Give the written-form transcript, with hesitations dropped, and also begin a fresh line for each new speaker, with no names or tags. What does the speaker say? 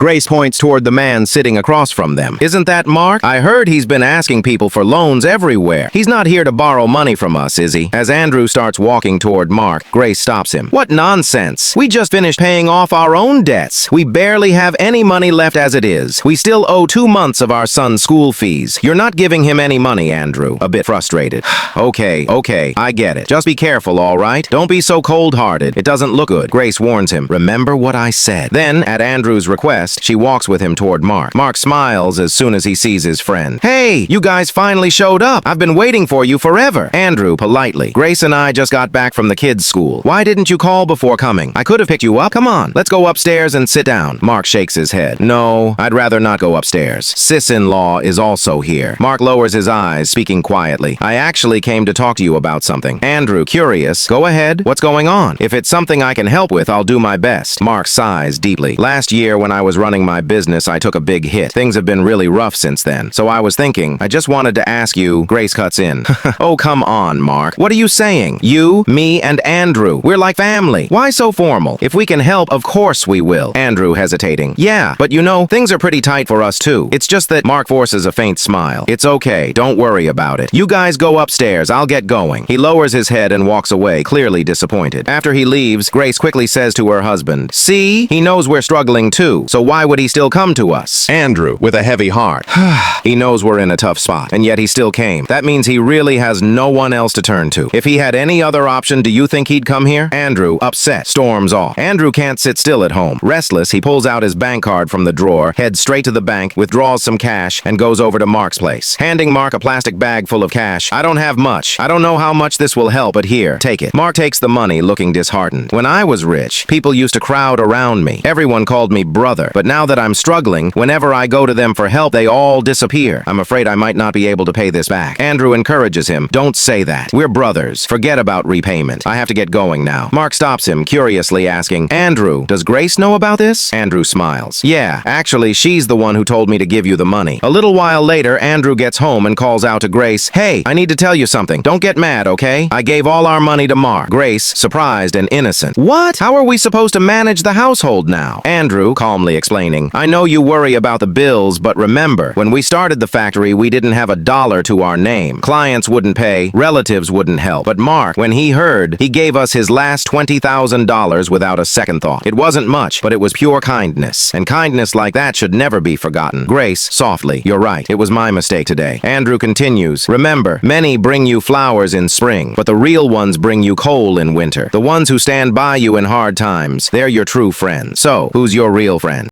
Grace points toward the man sitting across from them. Isn't that Mark? I heard he's been asking people for loans everywhere. He's not here to borrow money from us, is he? As Andrew starts walking toward Mark, Grace stops him. What nonsense! We just finished paying off our own debts. We barely have any money left as it is. We still owe 2 months of our son's school fees. You're not giving him any money, Andrew. A bit frustrated. Okay, I get it. Just be careful, all right? Don't be so cold-hearted. It doesn't look good. Grace warns him. Remember what I said. Then, at Andrew's request, she walks with him toward Mark. Mark smiles as soon as he sees his friend. Hey, you guys finally showed up. I've been waiting for you forever. Andrew, politely. Grace and I just got back from the kids' school. Why didn't you call before coming? I could have picked you up. Come on, let's go upstairs and sit down. Mark shakes his head. No, I'd rather not go upstairs. Sis-in-law is also here. Mark lowers his eyes, speaking quietly. I actually came to talk to you about something. Andrew, curious. Go ahead. What's going on? If it's something I can help with, I'll do my best. Mark sighs deeply. Last year, when I was running my business, I took a big hit. Things have been really rough since then. So I was thinking, I just wanted to ask you. Grace cuts in. Oh, come on, Mark. What are you saying? You, me, and Andrew. We're like family. Why so formal? If we can help, of course we will. Andrew hesitating. Yeah, but you know, things are pretty tight for us too. It's just that Mark forces a faint smile. It's okay. Don't worry about it. You guys go upstairs. I'll get going. He lowers his head and walks away, clearly disappointed. After he leaves, Grace quickly says to her husband, see? He knows we're struggling too, so why would he still come to us? Andrew, with a heavy heart. He knows we're in a tough spot, and yet he still came. That means he really has no one else to turn to. If he had any other option, do you think he'd come here? Andrew, upset, storms off. Andrew can't sit still at home. Restless, he pulls out his bank card from the drawer, heads straight to the bank, withdraws some cash, and goes over to Mark's place. Handing Mark a plastic bag full of cash. I don't have much. I don't know how much this will help, but here, take it. Mark takes the money, looking disheartened. When I was rich, people used to crowd around me. Everyone called me brother. But now that I'm struggling, whenever I go to them for help, they all disappear. I'm afraid I might not be able to pay this back. Andrew encourages him. Don't say that. We're brothers. Forget about repayment. I have to get going now. Mark stops him, curiously asking, Andrew, does Grace know about this? Andrew smiles. Yeah, actually, she's the one who told me to give you the money. A little while later, Andrew gets home and calls out to Grace, hey, I need to tell you something. Don't get mad, okay? I gave all our money to Mark. Grace, surprised and innocent. What? How are we supposed to manage the household now? Andrew, calmly explaining, I know you worry about the bills, but remember, when we started the factory, we didn't have $1 to our name. Clients wouldn't pay, relatives wouldn't help. But Mark, when he heard, he gave us his last $20,000 without a second thought. It wasn't much, but it was pure kindness. And kindness like that should never be forgotten. Grace, softly, you're right. It was my mistake today. Andrew continues, remember, many bring you flowers in spring, but the real ones bring you coal in winter. The ones who stand by you in hard times, they're your true friends. So, who's your real friend?